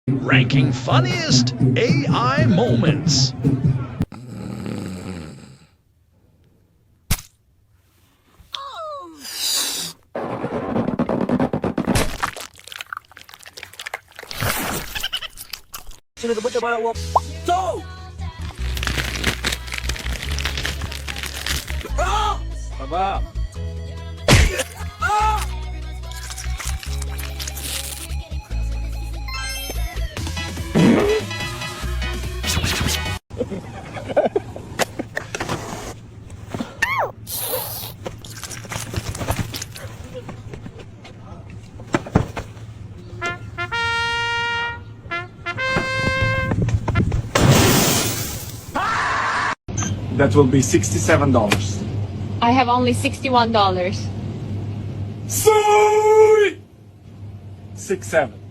Ranking funniest AI moments. That will be $67. I have only $61. Sorry! 6-7.